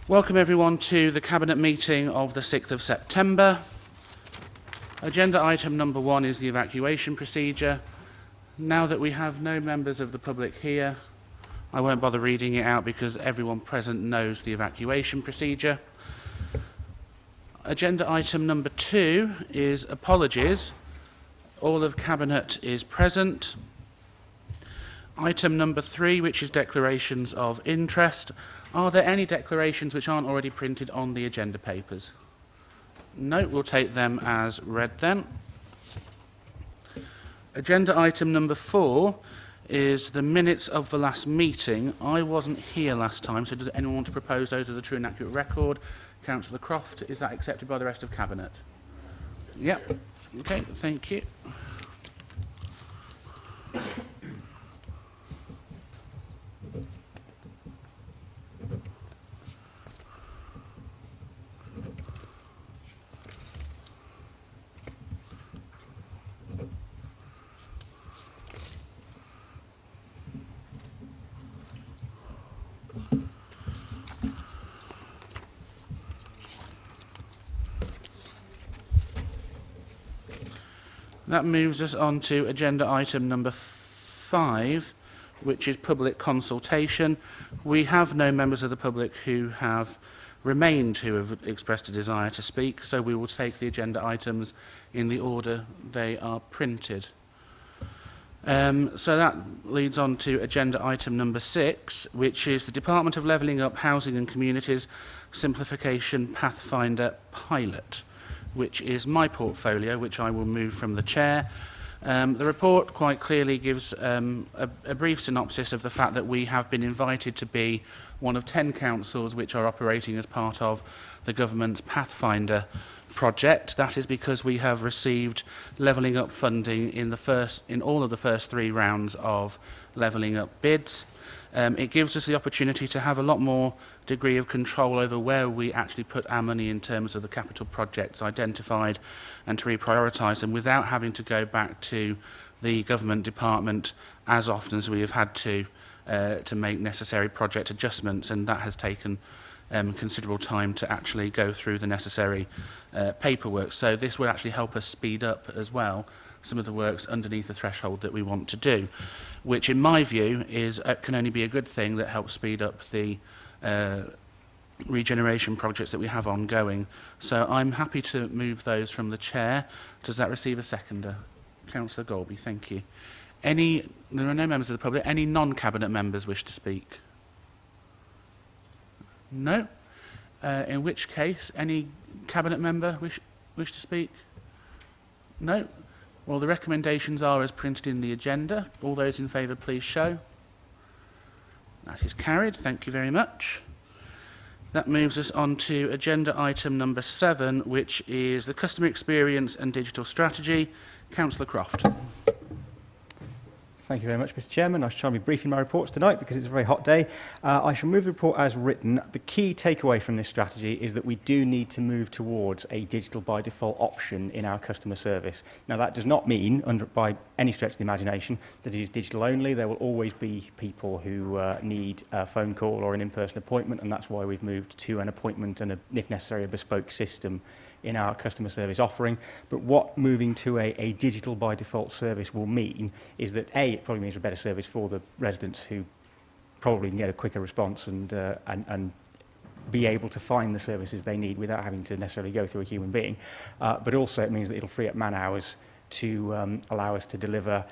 Welcome everyone to the Cabinet meeting of the 6th of September. Agenda item number 1 is the evacuation procedure. Now that we have no members of the public here, I won't bother reading it out because everyone present knows the evacuation procedure. Agenda item number 2 is apologies. All of Cabinet is present. Item number 3, which is declarations of interest. Are there any declarations which aren't already printed on the agenda papers? No, we'll take them as read then. Agenda item number 4 is the minutes of the last meeting. I wasn't here last time, so does anyone want to propose those as a true and accurate record? Councillor Croft, is that accepted by the rest of Cabinet? Yep. Okay, thank you. That moves us on to agenda item number 5, which is public consultation. We have no members of the public who have remained who have expressed a desire to speak, so we will take the agenda items in the order they are printed. So that leads on to agenda item number 6, which is the Department of Levelling Up Housing and Communities Simplification Pathfinder Pilot, which is my portfolio, which I will move from the chair. The report quite clearly gives a brief synopsis of the fact that we have been invited to be one of 10 councils which are operating as part of the government's Pathfinder project. That is because we have received levelling up funding in all of the first 3 rounds of levelling up bids. It gives us the opportunity to have a lot more degree of control over where we actually put our money in terms of the capital projects identified and to reprioritise them without having to go back to the government department as often as we have had to make necessary project adjustments, and that has taken considerable time to actually go through the necessary paperwork. So this will actually help us speed up as well some of the works underneath the threshold that we want to do, which in my view can only be a good thing that helps speed up the regeneration projects that we have ongoing. So I'm happy to move those from the chair. Does that receive a seconder? Councillor Golby, thank you. There are no members of the public. Any non-cabinet members wish to speak? No? In which case, any cabinet member wish to speak? No? Well, the recommendations are as printed in the agenda. All those in favour, please show. That is carried. Thank you very much. That moves us on to agenda item number 7, which is the customer experience and digital strategy. Councillor Croft. Thank you very much, Mr. Chairman. I shall try and be brief in my reports tonight because it's a very hot day. I shall move the report as written. The key takeaway from this strategy is that we do need to move towards a digital by default option in our customer service. Now, that does not mean, by any stretch of the imagination, that it is digital only. There will always be people who need a phone call or an in-person appointment, and that's why we've moved to an appointment and, if necessary, a bespoke system in our customer service offering. But what moving to a digital by default service will mean is that it probably means a better service for the residents who probably can get a quicker response and be able to find the services they need without having to necessarily go through a human being. But also it means that it'll free up man hours to allow us to deliver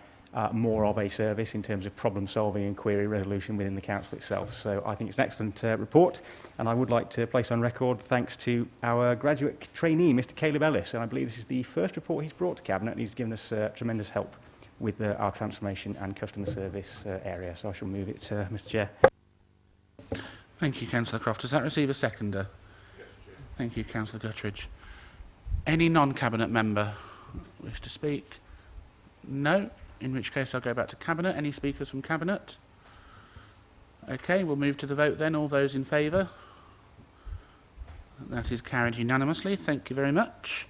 more of a service in terms of problem solving and query resolution within the council itself. So I think it's an excellent report, and I would like to place on record thanks to our graduate trainee, Mr. Caleb Ellis, and I believe this is the first report he's brought to Cabinet, and he's given us tremendous help with our transformation and customer service area. So I shall move it, Mr. Chair. Thank you, Councillor Croft. Does that receive a seconder? Yes, Chair. Thank you, Councillor Guttridge. Any non-cabinet member wish to speak? No? In which case I'll go back to Cabinet. Any speakers from Cabinet? Okay, we'll move to the vote then. All those in favour? That is carried unanimously. Thank you very much.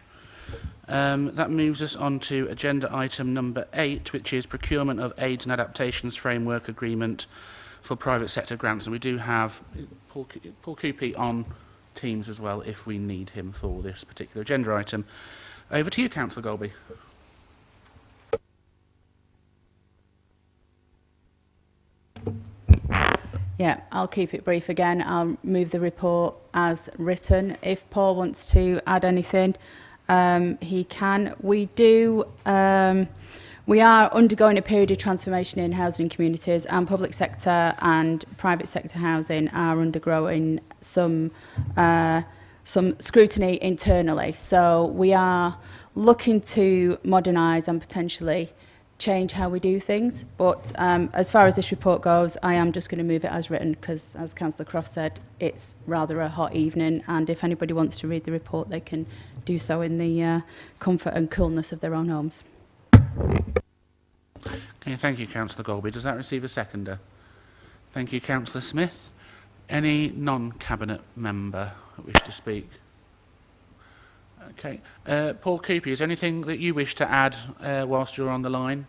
That moves us on to agenda item number 8, which is procurement of aids and adaptations framework agreement for private sector grants, and we do have Paul Coopey on Teams as well if we need him for this particular agenda item. Over to you, Councillor Golby. Yeah, I'll keep it brief again. I'll move the report as written. If Paul wants to add anything, he can. We are undergoing a period of transformation in housing communities, and public sector and private sector housing are undergoing some scrutiny internally. So we are looking to modernise and potentially change how we do things. But as far as this report goes, I am just going to move it as written because, as Councillor Croft said, it's rather a hot evening, and if anybody wants to read the report, they can do so in the comfort and coolness of their own homes. Okay, thank you, Councillor Golby. Does that receive a seconder? Thank you, Councillor Smith. Any non-cabinet member that wish to speak? Okay. Paul Coopey, is there anything that you wish to add whilst you're on the line?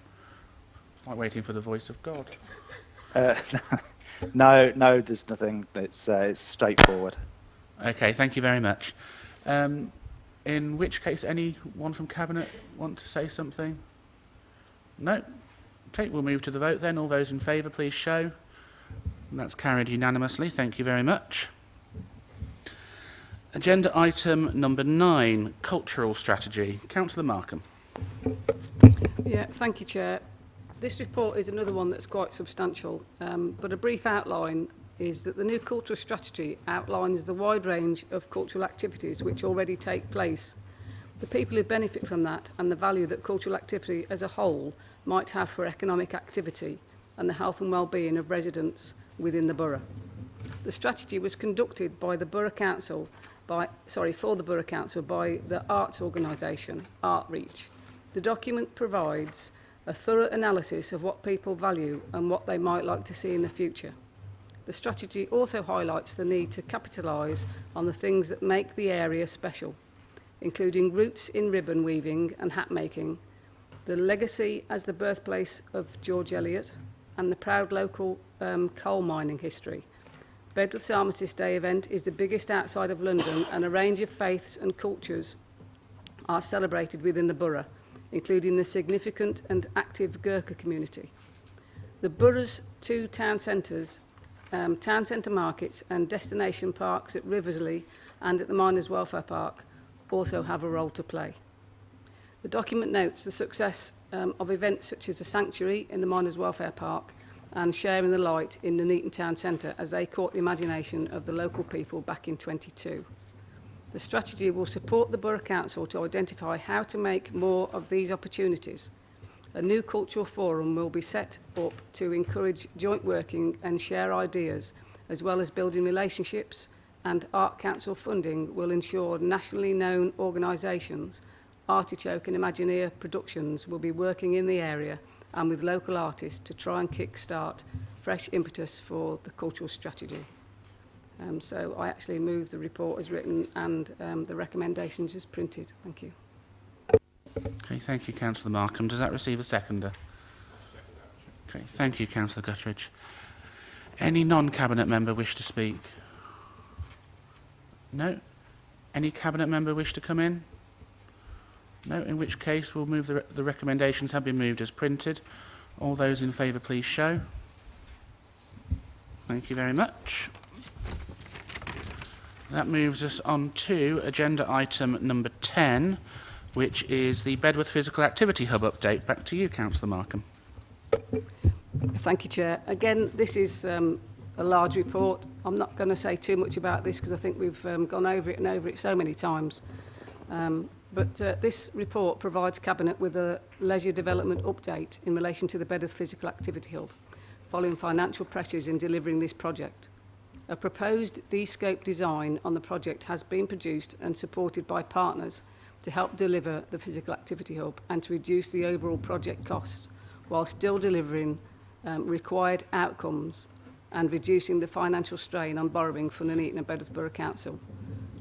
It's like waiting for the voice of God. No, there's nothing. It's straightforward. Okay, thank you very much. In which case, anyone from Cabinet want to say something? No? Okay, we'll move to the vote then. All those in favour, please show. And that's carried unanimously. Thank you very much. Agenda item number 9, cultural strategy. Councillor Markham. Yeah, thank you, Chair. This report is another one that's quite substantial, but a brief outline is that the new cultural strategy outlines the wide range of cultural activities which already take place, the people who benefit from that, and the value that cultural activity as a whole might have for economic activity and the health and well-being of residents within the borough. The strategy was conducted by the Borough Council for the Borough Council by the arts organisation, Artreach. The document provides a thorough analysis of what people value and what they might like to see in the future. The strategy also highlights the need to capitalise on the things that make the area special, including roots in ribbon weaving and hat making, the legacy as the birthplace of George Eliot, and the proud local coal mining history. Bedworth's Armistice Day event is the biggest outside of London, and a range of faiths and cultures are celebrated within the borough, including the significant and active Gurkha community. The borough's 2 town centres, town centre markets and destination parks at Riversley and at the Miners Welfare Park also have a role to play. The document notes the success of events such as the Sanctuary in the Miners Welfare Park and Sharing the Light in the Nuneaton Town Centre as they caught the imagination of the local people back in 22. The strategy will support the Borough Council to identify how to make more of these opportunities. A new cultural forum will be set up to encourage joint working and share ideas, as well as building relationships, and Art Council funding will ensure nationally known organisations, Artichoke and Imagineer Productions, will be working in the area and with local artists to try and kick-start fresh impetus for the cultural strategy. So I actually move the report as written and the recommendations as printed. Thank you. Okay, thank you, Councillor Markham. Does that receive a seconder? Okay, thank you, Councillor Guttridge. Any non-cabinet member wish to speak? No? Any cabinet member wish to come in? No, in which case we'll move the recommendations have been moved as printed. All those in favour, please show. Thank you very much. That moves us on to agenda item number 10, which is the Bedworth Physical Activity Hub update. Back to you, Councillor Markham. Thank you, Chair. Again, this is a large report. I'm not going to say too much about this because I think we've gone over it and over it so many times. But this report provides Cabinet with a leisure development update in relation to the Bedworth Physical Activity Hub, following financial pressures in delivering this project. A proposed de-scope design on the project has been produced and supported by partners to help deliver the Physical Activity Hub and to reduce the overall project costs, while still delivering required outcomes and reducing the financial strain on borrowing from the Nuneaton and Bedworth Borough Council.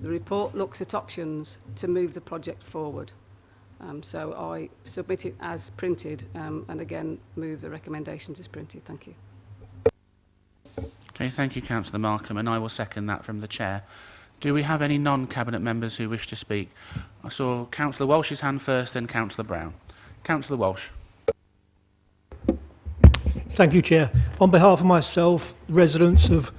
The report looks at options to move the project forward. So I submit it as printed and again move the recommendations as printed. Thank you. Okay, thank you, Councillor Markham, and I will second that from the Chair. Do we have any non-Cabinet members who wish to speak? I saw Councillor Walsh's hand first, then Councillor Brown. Councillor Walsh. Thank you, Chair. On behalf of myself, residents of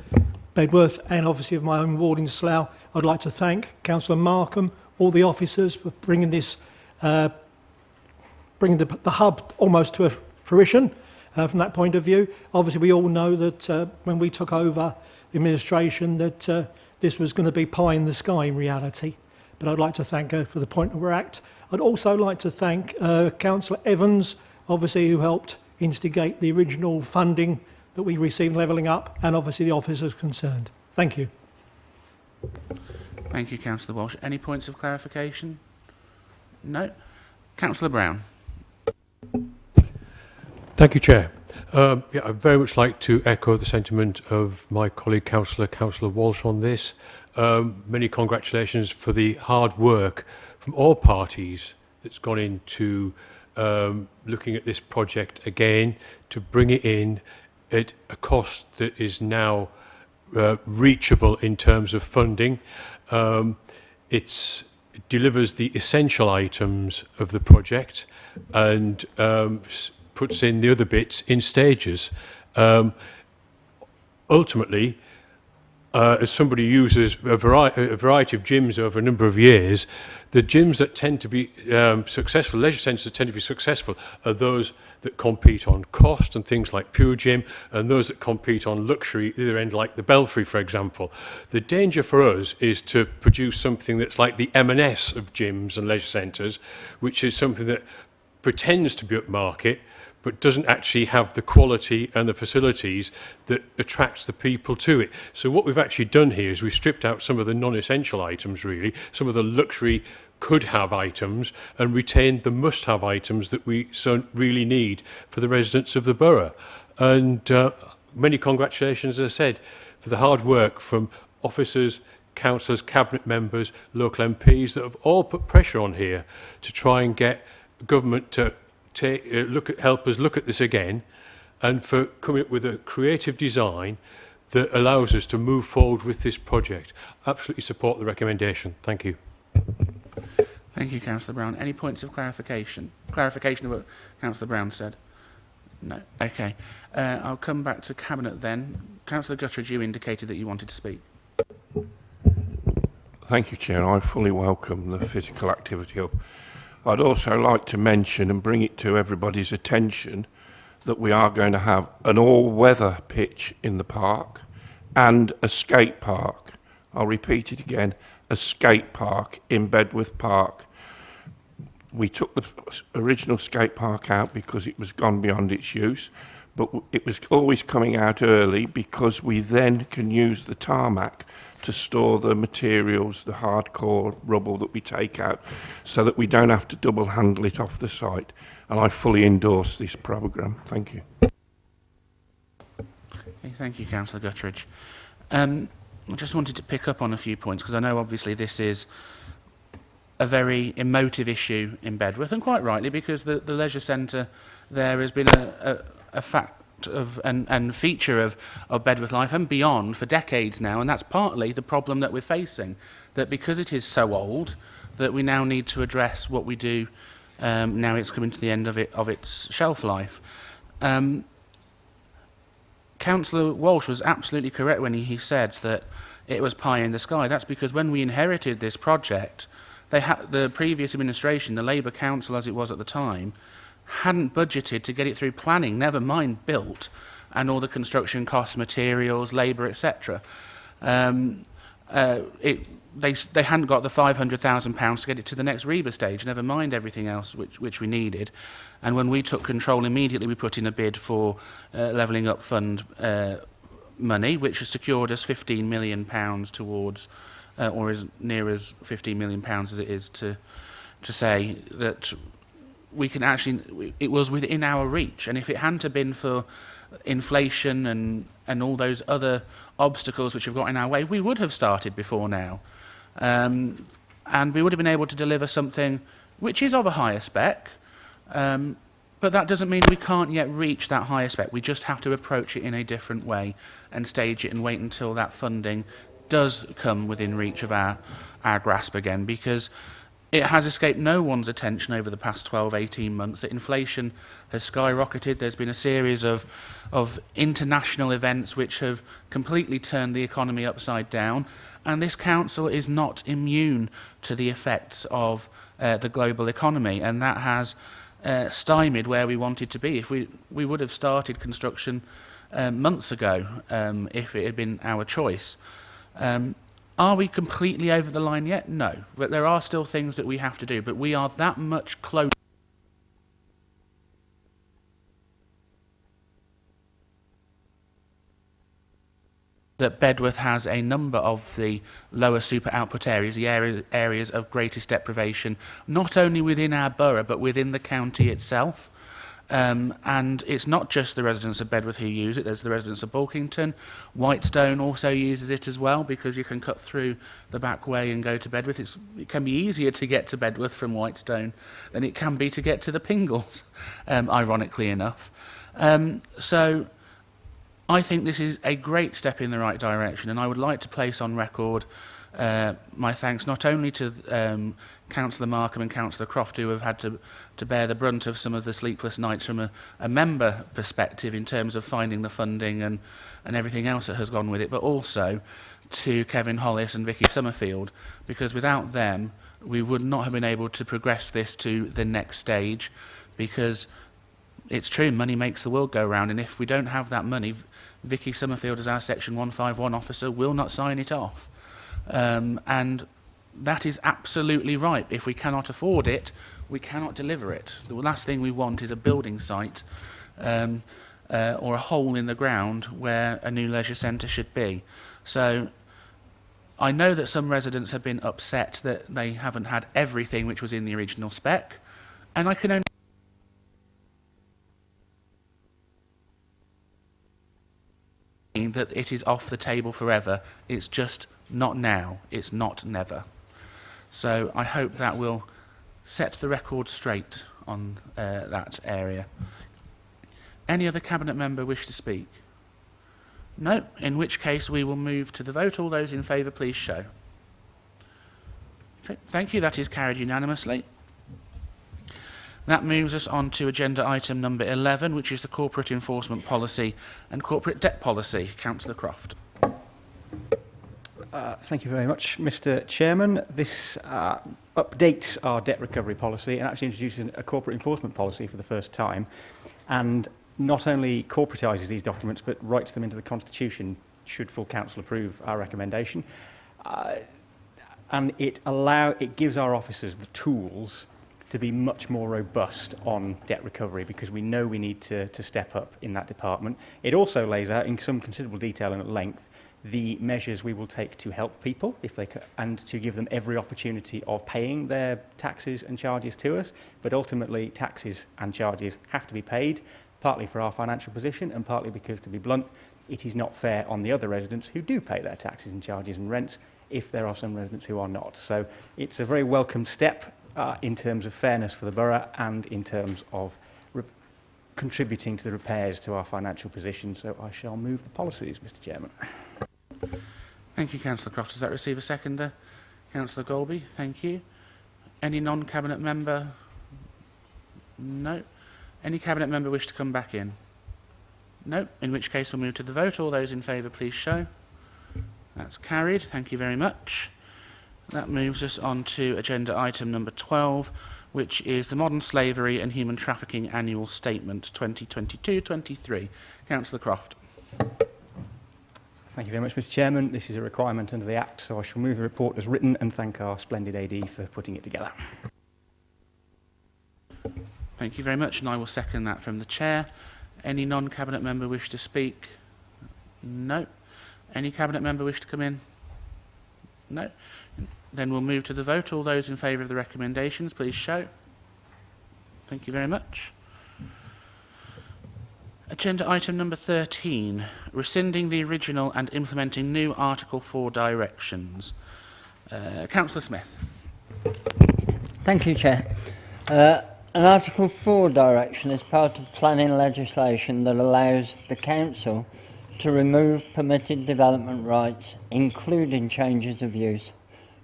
Bedworth and obviously of my own ward in Slough, I'd like to thank Councillor Markham, all the officers for bringing this, bringing the hub almost to a fruition from that point of view. Obviously, we all know that when we took over the administration that this was going to be pie in the sky in reality. But I'd like to thank her for the point that we're at. I'd also like to thank Councillor Evans, obviously, who helped instigate the original funding that we received Levelling Up, and obviously the officers concerned. Thank you. Thank you, Councillor Walsh. Any points of clarification? No. Councillor Brown. Thank you, Chair. Yeah, I'd very much like to echo the sentiment of my colleague Councillor Walsh on this. Many congratulations for the hard work from all parties that's gone into looking at this project again to bring it in at a cost that is now reachable in terms of funding. It delivers the essential items of the project and puts in the other bits in stages. Ultimately, as somebody who uses a variety of gyms over a number of years, the gyms that tend to be successful, leisure centres that tend to be successful, are those that compete on cost and things like Pure Gym, and those that compete on luxury, either end like the Belfry, for example. The danger for us is to produce something that's like the M&S of gyms and leisure centres, which is something that pretends to be upmarket, but doesn't actually have the quality and the facilities that attracts the people to it. So what we've actually done here is we've stripped out some of the non-essential items, really, some of the luxury could-have items, and retained the must-have items that we so really need for the residents of the borough. And many congratulations, as I said, for the hard work from officers, councillors, cabinet members, local MPs that have all put pressure on here to try and get government to help us look at this again, and for coming up with a creative design that allows us to move forward with this project. Absolutely support the recommendation. Thank you. Thank you, Councillor Brown. Any points of clarification? Clarification of what Councillor Brown said? No. Okay. I'll come back to Cabinet then. Councillor Guttridge, you indicated that you wanted to speak. Thank you, Chair. I fully welcome the physical activity hub. I'd also like to mention and bring it to everybody's attention that we are going to have an all-weather pitch in the park and a skate park. I'll repeat it again, a skate park in Bedworth Park. We took the original skate park out because it was gone beyond its use, but it was always coming out early because we then can use the tarmac to store the materials, the hardcore rubble that we take out, so that we don't have to double handle it off the site. And I fully endorse this programme. Thank you. Okay, thank you, Councillor Guttridge. I just wanted to pick up on a few points, because I know obviously this is a very emotive issue in Bedworth, and quite rightly, because the leisure centre there has been a fact of and feature of Bedworth life and beyond for decades now, and that's partly the problem that we're facing, that because it is so old that we now need to address what we do now it's coming to the end of its shelf life. Councillor Walsh was absolutely correct when he said that it was pie in the sky. That's because when we inherited this project, the previous administration, the Labour Council as it was at the time, hadn't budgeted to get it through planning, never mind built, and all the construction costs, materials, labour, etc. They hadn't got the £500,000 to get it to the next REBA stage, never mind everything else which we needed. And when we took control, immediately we put in a bid for Levelling Up Fund money, which has secured us £15 million towards, or as near as £15 million as it is to say that we can actually, it was within our reach. And if it hadn't have been for inflation and all those other obstacles which have got in our way, we would have started before now. And we would have been able to deliver something which is of a higher spec, But that doesn't mean we can't yet reach that higher spec. We just have to approach it in a different way and stage it and wait until that funding does come within reach of our grasp again, because it has escaped no one's attention over the past 12, 18 months that inflation has skyrocketed. There's been a series of international events which have completely turned the economy upside down, and this council is not immune to the effects of the global economy, and that has stymied where we wanted to be. If we would have started construction months ago if it had been our choice. Are we completely over the line yet? No, but there are still things that we have to do, but we are that much closer that Bedworth has a number of the lower super output areas, the areas of greatest deprivation, not only within our borough, but within the county itself. And it's not just the residents of Bedworth who use it, there's the residents of Bulkington. Whitestone also uses it as well, because you can cut through the back way and go to Bedworth. It can be easier to get to Bedworth from Whitestone than it can be to get to the Pingles, ironically enough. So I think this is a great step in the right direction, and I would like to place on record my thanks not only to Councillor Markham and Councillor Croft, who have had to bear the brunt of some of the sleepless nights from a member perspective in terms of finding the funding and everything else that has gone with it, but also to Kevin Hollis and Vicky Summerfield, because without them we would not have been able to progress this to the next stage, because it's true, money makes the world go round, and if we don't have that money, Vicky Summerfield as our Section 151 officer will not sign it off. And that is absolutely right. If we cannot afford it, we cannot deliver it. The last thing we want is a building site or a hole in the ground where a new leisure centre should be. So I know that some residents have been upset that they haven't had everything which was in the original spec, and I can only that it is off the table forever. It's just not now. It's not never. So I hope that will set the record straight on that area. Any other Cabinet member wish to speak? No, in which case we will move to the vote. All those in favour, please show. Okay, thank you. That is carried unanimously. That moves us on to agenda item number 11, which is the corporate enforcement policy and corporate debt policy. Councillor Croft. Thank you very much, Mr. Chairman. This updates our debt recovery policy and actually introduces a corporate enforcement policy for the first time, and not only corporatises these documents but writes them into the Constitution should full council approve our recommendation. And it gives our officers the tools to be much more robust on debt recovery, because we know we need to step up in that department. It also lays out in some considerable detail and at length the measures we will take to help people and to give them every opportunity of paying their taxes and charges to us. But ultimately, taxes and charges have to be paid, partly for our financial position and partly because, to be blunt, it is not fair on the other residents who do pay their taxes and charges and rents if there are some residents who are not. So it's a very welcome step in terms of fairness for the borough and in terms of contributing to the repairs to our financial position. So I shall move the policies, Mr. Chairman. Thank you, Councillor Croft. Does that receive a seconder? Councillor Golby, thank you. Any non-Cabinet member? No. Any Cabinet member wish to come back in? No. In which case we'll move to the vote. All those in favour, please show. That's carried. Thank you very much. That moves us on to agenda item number 12, which is the Modern Slavery and Human Trafficking Annual Statement 2022-23. Councillor Croft. Thank you very much, Mr. Chairman. This is a requirement under the Act, so I shall move the report as written and thank our splendid AD for putting it together. Thank you very much, and I will second that from the Chair. Any non-Cabinet member wish to speak? No. Any Cabinet member wish to come in? No. Then we'll move to the vote. All those in favour of the recommendations, please show. Thank you very much. Agenda item number 13, rescinding the original and implementing new Article 4 directions. Councillor Smith. Thank you, Chair. An Article 4 direction is part of planning legislation that allows the council to remove permitted development rights, including changes of use,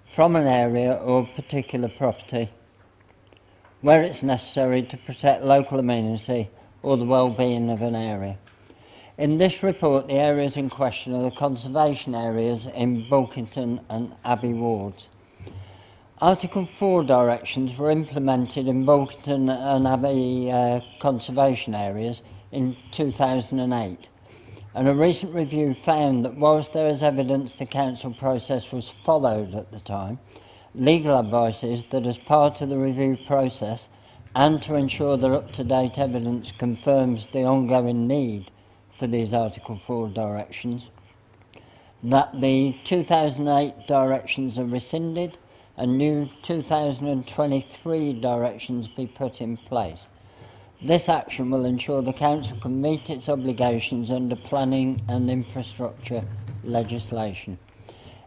from an area or particular property, where it's necessary to protect local amenity or the well-being of an area. In this report, the areas in question are the conservation areas in Bulkington and Abbey wards. Article 4 directions were implemented in Bulkington and Abbey conservation areas in 2008, and a recent review found that whilst there is evidence the council process was followed at the time, legal advice is that as part of the review process and to ensure that up-to-date evidence confirms the ongoing need for these Article 4 directions, that the 2008 directions are rescinded and new 2023 directions be put in place. This action will ensure the council can meet its obligations under planning and infrastructure legislation.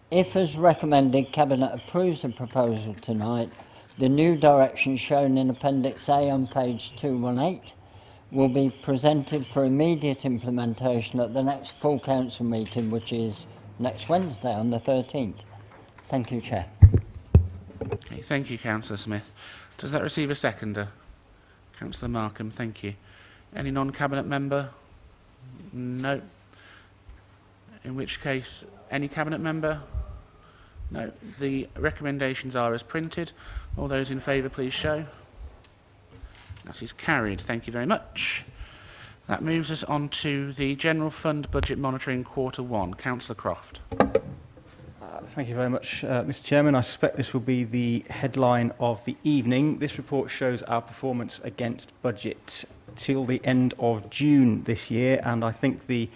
If, as recommended, Cabinet approves the proposal tonight, the new directions shown in Appendix A on page 218 will be presented for immediate implementation at the next full council meeting, which is next Wednesday on the 13th. Thank you, Chair. Okay, thank you, Councillor Smith. Does that receive a seconder? Councillor Markham, thank you. Any non-Cabinet member? No. In which case, any Cabinet member? No. The recommendations are as printed. All those in favour, please show. That is carried. Thank you very much. That moves us on to the General Fund Budget Monitoring Quarter 1. Councillor Croft. Thank you very much, Mr. Chairman. I suspect this will be the headline of the evening. This report shows our performance against budget till the end of June this year, and I think the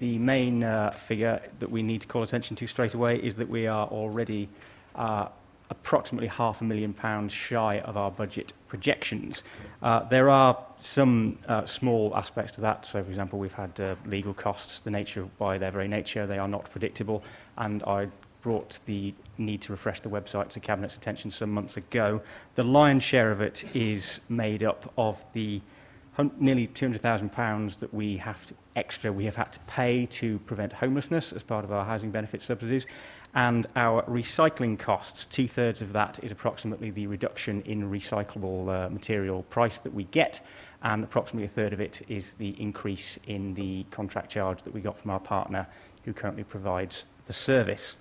main figure that we need to call attention to straight away is that we are already approximately £500,000 shy of our budget projections. There are some small aspects to that. So, for example, we've had legal costs. By their very nature, they are not predictable, and I brought the need to refresh the website to Cabinet's attention some months ago. The lion's share of it is made up of the nearly £200,000 that we have had to pay to prevent homelessness as part of our housing benefit subsidies, and our recycling costs. 2/3 of that is approximately the reduction in recyclable material price that we get, and approximately 1/3 of it is the increase in the contract charge that we got from our partner who currently provides the service.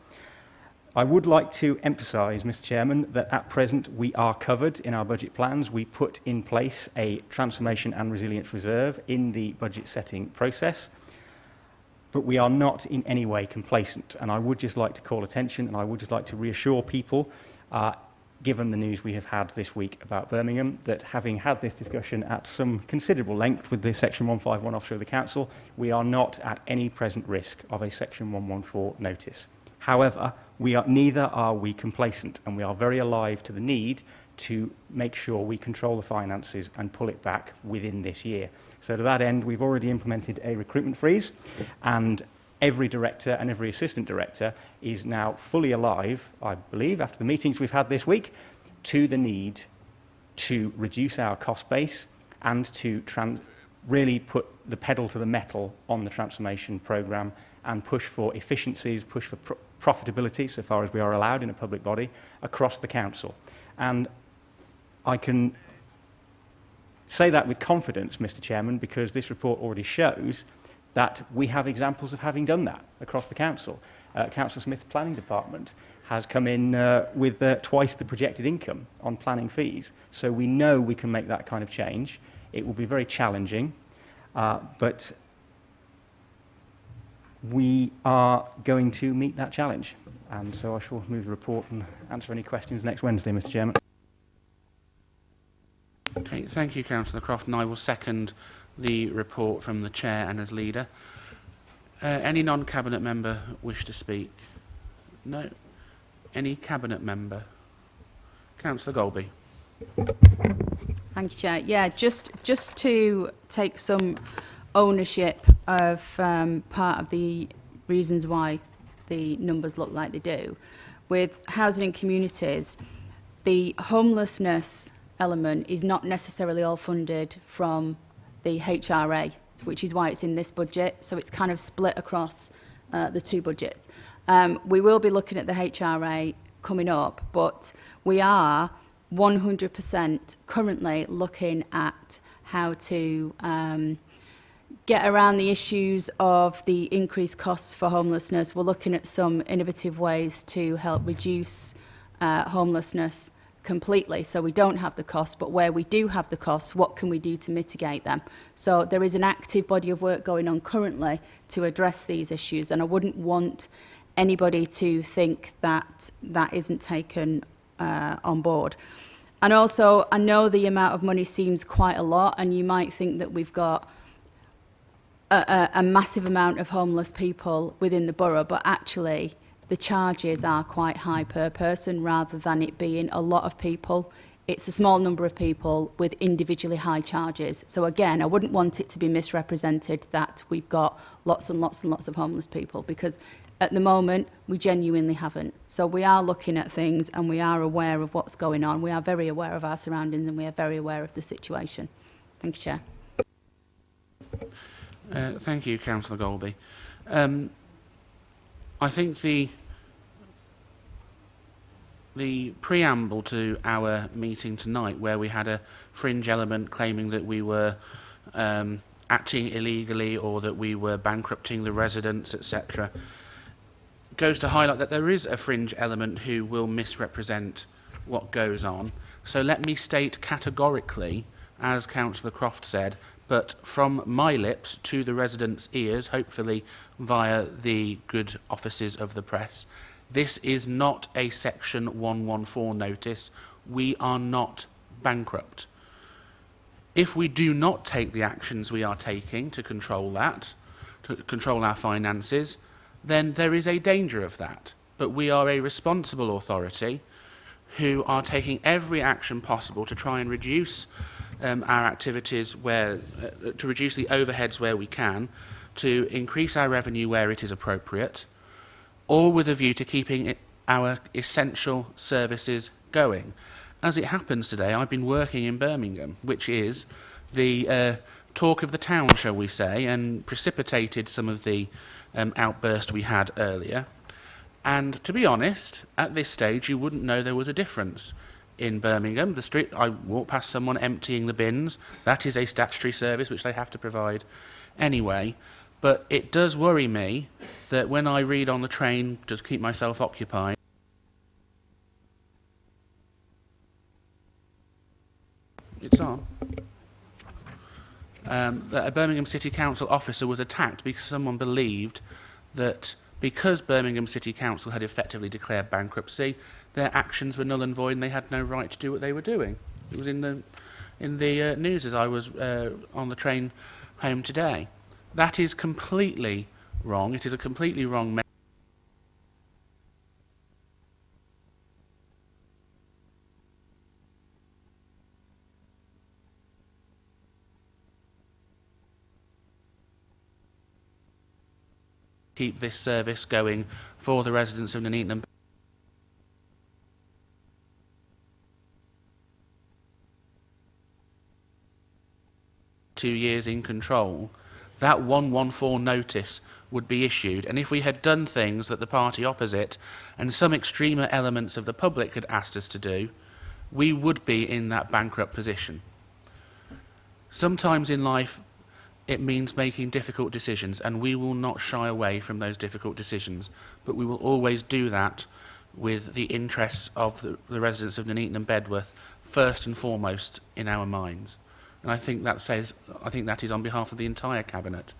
I would like to emphasise, Mr. Chairman, that at present we are covered in our budget plans. We put in place a transformation and resilience reserve in the budget setting process, but we are not in any way complacent. And I would just like to call attention, and I would just like to reassure people, given the news we have had this week about Birmingham, that having had this discussion at some considerable length with the Section 151 officer of the Council, we are not at any present risk of a Section 114 notice. However, neither are we complacent, and we are very alive to the need to make sure we control the finances and pull it back within this year. So to that end, we've already implemented a recruitment freeze, and every director and every assistant director is now fully alive, I believe, after the meetings we've had this week, to the need to reduce our cost base and to really put the pedal to the metal on the transformation programme and push for efficiencies, push for profitability, so far as we are allowed in a public body, across the council. And I can say that with confidence, Mr. Chairman, because this report already shows that we have examples of having done that across the council. Councillor Smith's planning department has come in with twice the projected income on planning fees. So we know we can make that kind of change. It will be very challenging, but we are going to meet that challenge. And so I shall move the report and answer any questions next Wednesday, Mr. Chairman. Okay, thank you, Councillor Croft, and I will second the report from the Chair and as leader. Any non-Cabinet member wish to speak? No. Any Cabinet member? Councillor Golby. Thank you, Chair. Yeah, just to take some ownership of part of the reasons why the numbers look like they do. With housing and communities, the homelessness element is not necessarily all funded from the HRA, which is why it's in this budget. So it's kind of split across the two budgets. We will be looking at the HRA coming up, but we are 100% currently looking at how to get around the issues of the increased costs for homelessness. We're looking at some innovative ways to help reduce homelessness completely, so we don't have the costs, but where we do have the costs, what can we do to mitigate them? So there is an active body of work going on currently to address these issues, and I wouldn't want anybody to think that that isn't taken on board. And also, I know the amount of money seems quite a lot, and you might think that we've got a massive amount of homeless people within the borough, but actually the charges are quite high per person rather than it being a lot of people. It's a small number of people with individually high charges. So again, I wouldn't want it to be misrepresented that we've got lots and lots and lots of homeless people, because at the moment we genuinely haven't. So we are looking at things and we are aware of what's going on. We are very aware of our surroundings and we are very aware of the situation. Thank you, Chair. Thank you, Councillor Golby. I think the preamble to our meeting tonight, where we had a fringe element claiming that we were acting illegally or that we were bankrupting the residents, etc., goes to highlight that there is a fringe element who will misrepresent what goes on. So let me state categorically, as Councillor Croft said, but from my lips to the residents' ears, hopefully via the good offices of the press, this is not a Section 114 notice. We are not bankrupt. If we do not take the actions we are taking to control that, to control our finances, then there is a danger of that. But we are a responsible authority who are taking every action possible to try and reduce our activities to reduce the overheads where we can, to increase our revenue where it is appropriate, all with a view to keeping our essential services going. As it happens today, I've been working in Birmingham, which is the talk of the town, shall we say, and precipitated some of the outburst we had earlier. And to be honest, at this stage, you wouldn't know there was a difference. In Birmingham, the street, I walk past someone emptying the bins. That is a statutory service which they have to provide anyway. But it does worry me that when I read on the train to keep myself occupied, it's on, that a Birmingham City Council officer was attacked because someone believed that because Birmingham City Council had effectively declared bankruptcy, their actions were null and void and they had no right to do what they were doing. It was in the news as I was on the train home today. That is completely wrong. It is a completely wrong message. Keep this service going for the residents of Nuneaton and 2 years in control, that 114 notice would be issued. And if we had done things that the party opposite and some extremer elements of the public had asked us to do, we would be in that bankrupt position. Sometimes in life, it means making difficult decisions, and we will not shy away from those difficult decisions, but we will always do that with the interests of the residents of Nuneaton and Bedworth first and foremost in our minds. And I think that is on behalf of the entire Cabinet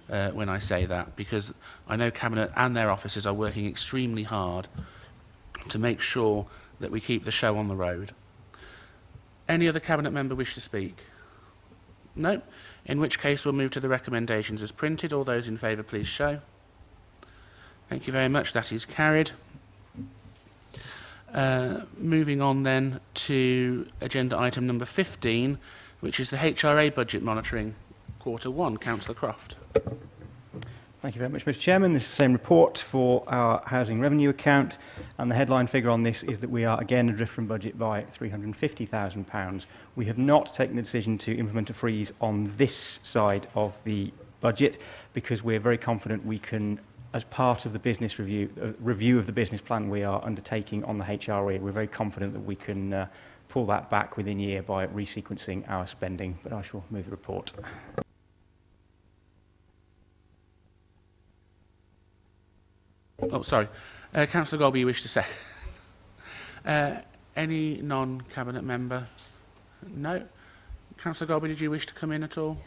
when I say that, because I know Cabinet and their officers are working extremely hard to make sure that we keep the show on the road. Any other Cabinet member wish to speak? No? In which case we'll move to the recommendations as printed. All those in favour please show. Thank you very much, that is carried. Moving on then to agenda item number 15, which is the HRA budget monitoring Quarter 1. Councillor Croft. Thank you very much, Mr. Chairman. This is the same report for our housing revenue account, and the headline figure on this is that we are again adrift from budget by £350,000. We have not taken the decision to implement a freeze on this side of the budget because we're very confident we can, as part of the business review of the business plan we are undertaking on the HRE, we're very confident that we can pull that back within a year by resequencing our spending, but I shall move the report. Oh, sorry. Councillor Golby, you wish to say? Any non-cabinet member? No. Councillor Golby, did you wish to come in at all?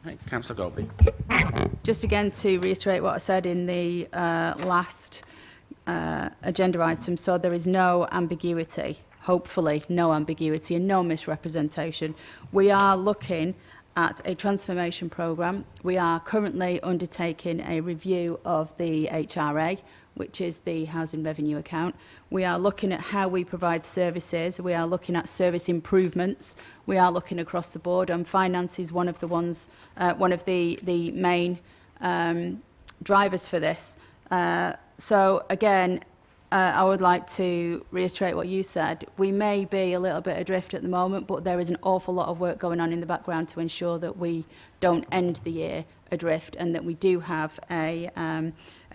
Right, Councillor Golby. Just again to reiterate what I said in the last agenda item, so there is no ambiguity, hopefully no ambiguity and no misrepresentation. We are looking at a transformation programme. We are currently undertaking a review of the HRA, which is the housing revenue account. We are looking at how we provide services. We are looking at service improvements. We are looking across the board, and finance is one of the ones, one of the main drivers for this. So again, I would like to reiterate what you said. We may be a little bit adrift at the moment, but there is an awful lot of work going on in the background to ensure that we don't end the year adrift and that we do have a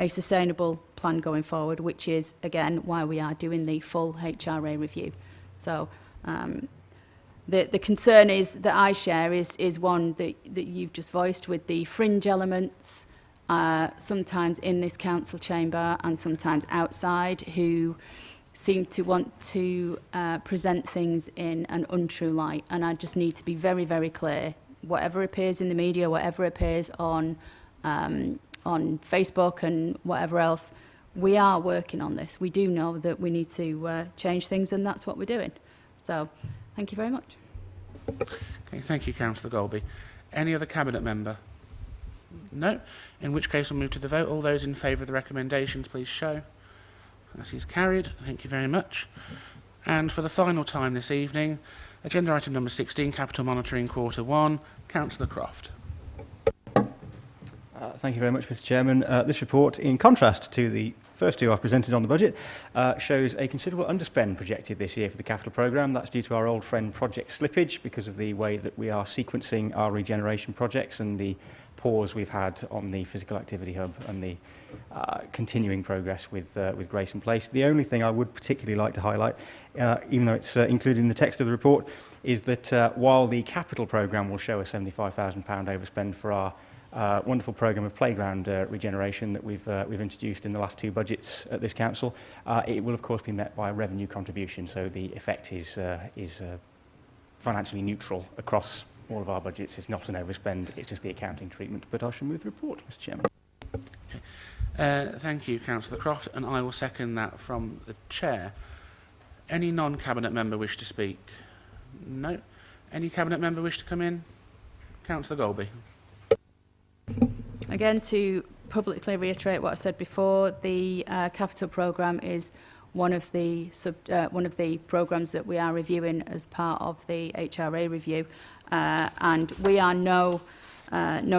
sustainable plan going forward, which is, again, why we are doing the full HRA review. So the concern is that I share is one that you've just voiced with the fringe elements, sometimes in this council chamber and sometimes outside, who seem to want to present things in an untrue light. And I just need to be very, very clear. Whatever appears in the media, whatever appears on Facebook and whatever else, we are working on this. We do know that we need to change things, and that's what we're doing. So, thank you very much. Okay, thank you, Councillor Golby. Any other cabinet member? No. In which case we'll move to the vote. All those in favour of the recommendations, please show. That is carried. Thank you very much. And for the final time this evening, agenda item number 16, capital monitoring quarter 1, Councillor Croft. Thank you very much, Mr. Chairman. This report, in contrast to the first two I've presented on the budget, shows a considerable underspend projected this year for the capital programme. That's due to our old friend project slippage because of the way that we are sequencing our regeneration projects and the pause we've had on the physical activity hub and the continuing progress with Grace in Place. The only thing I would particularly like to highlight, even though it's included in the text of the report, is that while the capital programme will show a £75,000 overspend for our wonderful programme of playground regeneration that we've introduced in the last two budgets at this council, it will of course be met by a revenue contribution, so the effect is financially neutral across all of our budgets. It's not an overspend, it's just the accounting treatment. But I shall move the report, Mr. Chairman. Okay. Thank you, Councillor Croft, and I will second that from the Chair. Any non-cabinet member wish to speak? No. Any cabinet member wish to come in? Councillor Golby. Again, to publicly reiterate what I said before, the capital programme is one of the programmes that we are reviewing as part of the HRA review, and we are no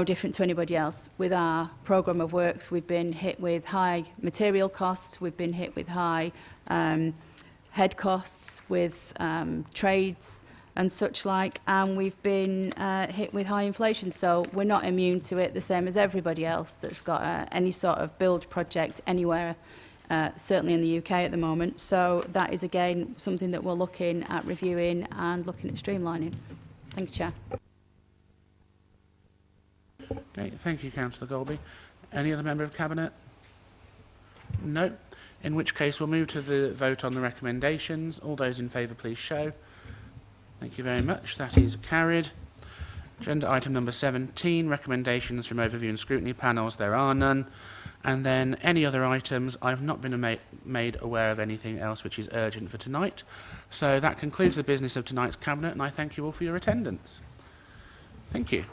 different to anybody else. With our programme of works, we've been hit with high material costs, we've been hit with high head costs, with trades and such like, and we've been hit with high inflation. So we're not immune to it, the same as everybody else that's got any sort of build project anywhere, certainly in the UK at the moment. So that is again something that we're looking at reviewing and looking at streamlining. Thank you, Chair. Okay, thank you, Councillor Golby. Any other member of Cabinet? No. In which case we'll move to the vote on the recommendations. All those in favour, please show. Thank you very much. That is carried. Agenda item number 17, recommendations from overview and scrutiny panels. There are none. And then any other items. I've not been made aware of anything else which is urgent for tonight. So that concludes the business of tonight's Cabinet, and I thank you all for your attendance. Thank you.